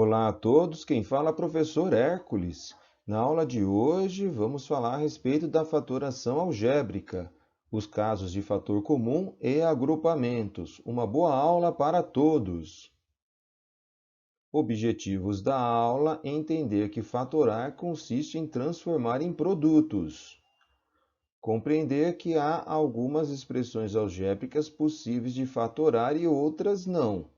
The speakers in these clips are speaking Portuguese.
Olá a todos, quem fala é o professor Hércules. Na aula de hoje vamos falar a respeito da fatoração algébrica, os casos de fator comum e agrupamentos. Uma boa aula para todos! Objetivos da aula: entender que fatorar consiste em transformar em produtos. Compreender que há algumas expressões algébricas possíveis de fatorar e outras não.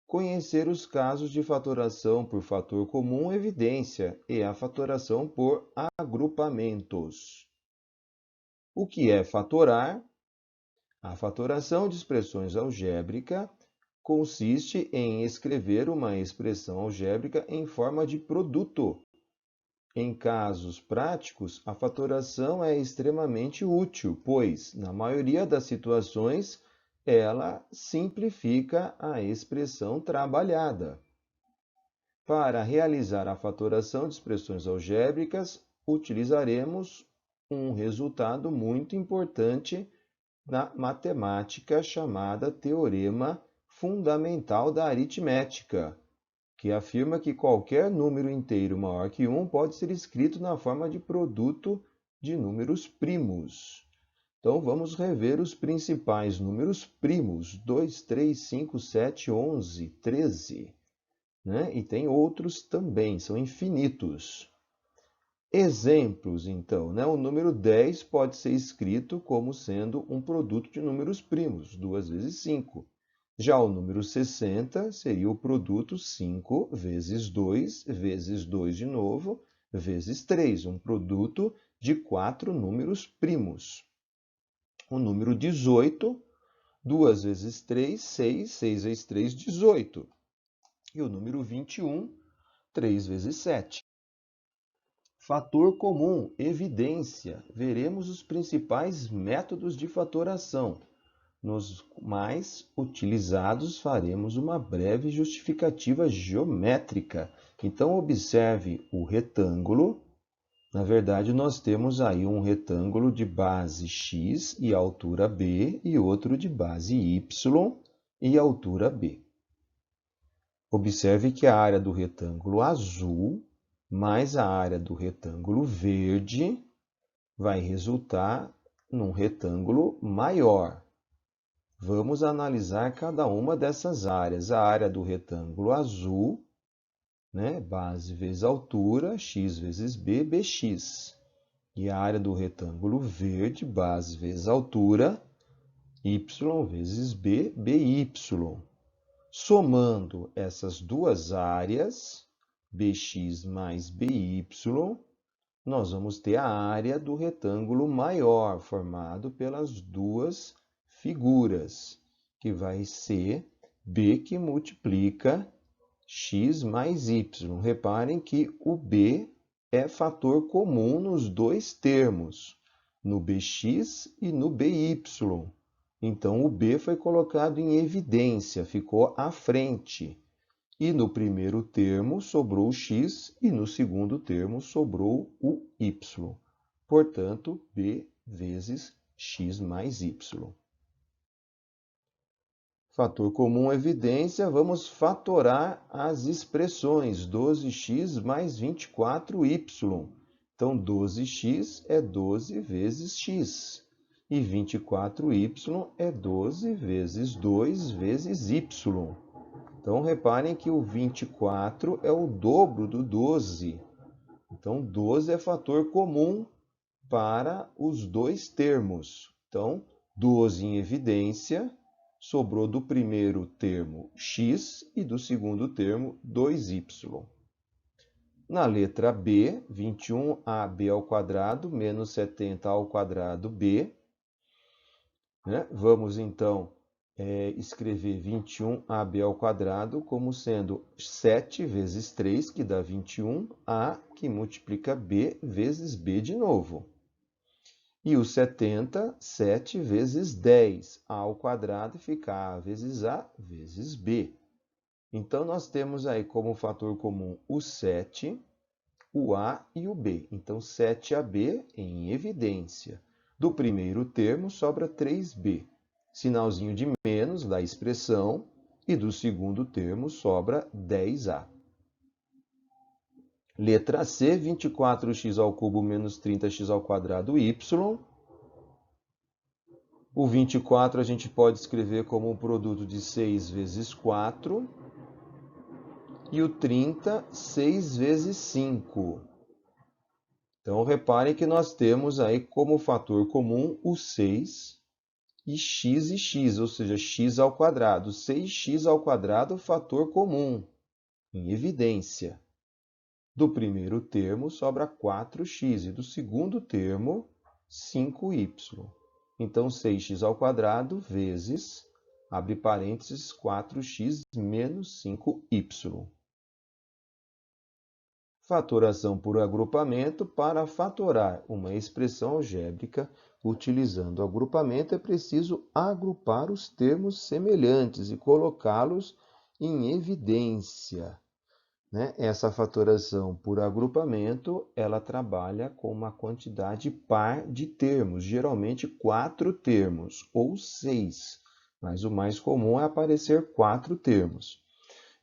Conhecer os casos de fatoração por fator comum evidência e a fatoração por agrupamentos. O que é fatorar? A fatoração de expressões algébricas consiste em escrever uma expressão algébrica em forma de produto. Em casos práticos, a fatoração é extremamente útil, pois, na maioria das situações, ela simplifica a expressão trabalhada. Para realizar a fatoração de expressões algébricas, utilizaremos um resultado muito importante na matemática chamada Teorema Fundamental da Aritmética, que afirma que qualquer número inteiro maior que 1 pode ser escrito na forma de produto de números primos. Então, vamos rever os principais números primos: 2, 3, 5, 7, 11, 13. E tem outros também, são infinitos. Exemplos, então, o número 10 pode ser escrito como sendo um produto de números primos, 2 vezes 5. Já o número 60 seria o produto 5 vezes 2, vezes 2 de novo, vezes 3, um produto de 4 números primos. O número 18, 2 vezes 3, 6, 6 vezes 3, 18. E o número 21, 3 vezes 7. Fator comum, evidência. Veremos os principais métodos de fatoração. Nos mais utilizados, faremos uma breve justificativa geométrica. Então, observe o retângulo. Na verdade, nós temos aí um retângulo de base x e altura b e outro de base y e altura b. Observe que a área do retângulo azul mais a área do retângulo verde vai resultar num retângulo maior. Vamos analisar cada uma dessas áreas. A área do retângulo azul, base vezes altura, x vezes b, bx. E a área do retângulo verde, base vezes altura, y vezes b, by. Somando essas duas áreas, bx mais by, nós vamos ter a área do retângulo maior, formado pelas duas figuras, que vai ser b que multiplica x mais y. Reparem que o b é fator comum nos dois termos, no bx e no by. Então, o b foi colocado em evidência, ficou à frente. E no primeiro termo sobrou o x e no segundo termo sobrou o y. Portanto, b vezes x mais y. Fator comum evidência, vamos fatorar as expressões 12x mais 24y. Então, 12x é 12 vezes x. E 24y é 12 vezes 2 vezes y. Então, reparem que o 24 é o dobro do 12. Então, 12 é fator comum para os dois termos. Então, 12 em evidência, sobrou do primeiro termo x e do segundo termo 2y. Na letra B, 21ab ao quadrado menos 70 ao quadrado b. Vamos, então, escrever 21ab ao quadrado como sendo 7 vezes 3, que dá 21, a que multiplica b vezes b de novo. E o 70, 7 vezes 10, a ao quadrado fica a vezes a vezes b. Então, nós temos aí como fator comum o 7, o a e o b. Então, 7ab em evidência. Do primeiro termo sobra 3b. Sinalzinho de menos da expressão, e do segundo termo sobra 10a. Letra C, 24x ao cubo menos 30x ao quadrado y. O 24 a gente pode escrever como um produto de 6 vezes 4. E o 30, 6 vezes 5. Então, reparem que nós temos aí como fator comum o 6 e x, ou seja, x ao quadrado. 6x ao quadrado, fator comum, em evidência. Do primeiro termo sobra 4x e do segundo termo 5y. Então, 6x ao quadrado vezes, abre parênteses, 4x menos 5y. Fatoração por agrupamento. Para fatorar uma expressão algébrica, utilizando o agrupamento, é preciso agrupar os termos semelhantes e colocá-los em evidência. Essa fatoração por agrupamento, ela trabalha com uma quantidade par de termos, geralmente 4 termos ou 6, mas o mais comum é aparecer 4 termos.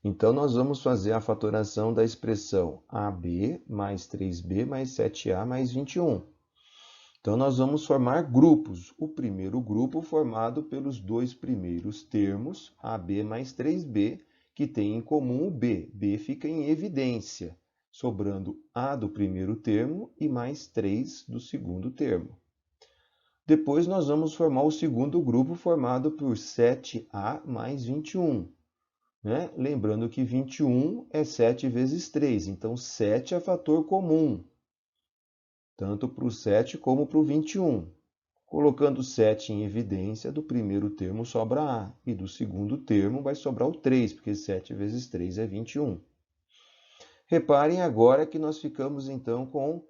Então, nós vamos fazer a fatoração da expressão AB mais 3B mais 7A mais 21. Então, nós vamos formar grupos. O primeiro grupo formado pelos dois primeiros termos, AB mais 3B, que tem em comum o B. B fica em evidência, sobrando A do primeiro termo e mais 3 do segundo termo. Depois, nós vamos formar o segundo grupo formado por 7A mais 21. Lembrando que 21 é 7 vezes 3, então 7 é fator comum, tanto para o 7 como para o 21. Colocando 7 em evidência, do primeiro termo sobra A, e do segundo termo vai sobrar o 3, porque 7 vezes 3 é 21. Reparem agora que nós ficamos então com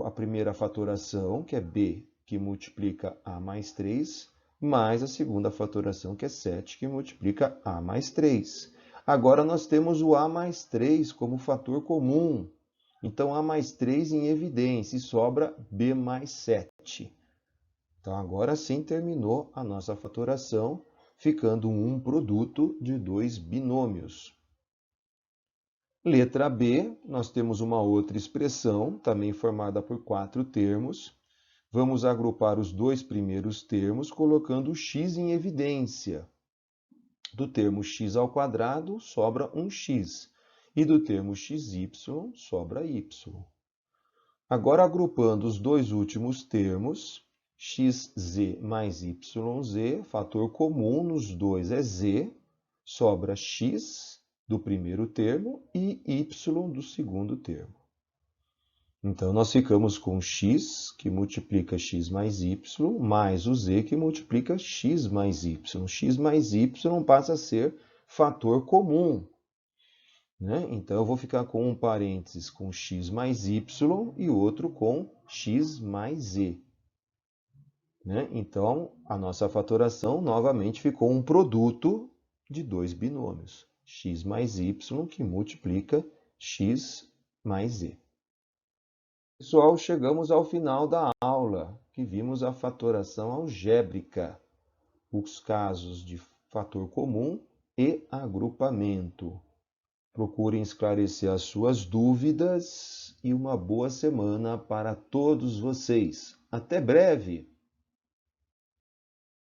a primeira fatoração, que é B, que multiplica A mais 3, mais a segunda fatoração, que é 7, que multiplica A mais 3. Agora nós temos o A mais 3 como fator comum. Então, A mais 3 em evidência e sobra B mais 7. Então, agora sim terminou a nossa fatoração, ficando um produto de dois binômios. Letra B, nós temos uma outra expressão, também formada por 4 termos. Vamos agrupar os dois primeiros termos, colocando o x em evidência. Do termo x ao quadrado, sobra um x. E do termo xy, sobra y. Agora, agrupando os dois últimos termos, xz mais yz, fator comum nos dois é z, sobra x do primeiro termo e y do segundo termo. Então, nós ficamos com x, que multiplica x mais y, mais o z, que multiplica x mais y. X mais y passa a ser fator comum. Então, eu vou ficar com um parênteses com x mais y e outro com x mais z. Então, a nossa fatoração novamente ficou um produto de dois binômios, x mais y, que multiplica x mais z. Pessoal, chegamos ao final da aula, que vimos a fatoração algébrica, os casos de fator comum e agrupamento. Procurem esclarecer as suas dúvidas e uma boa semana para todos vocês. Até breve!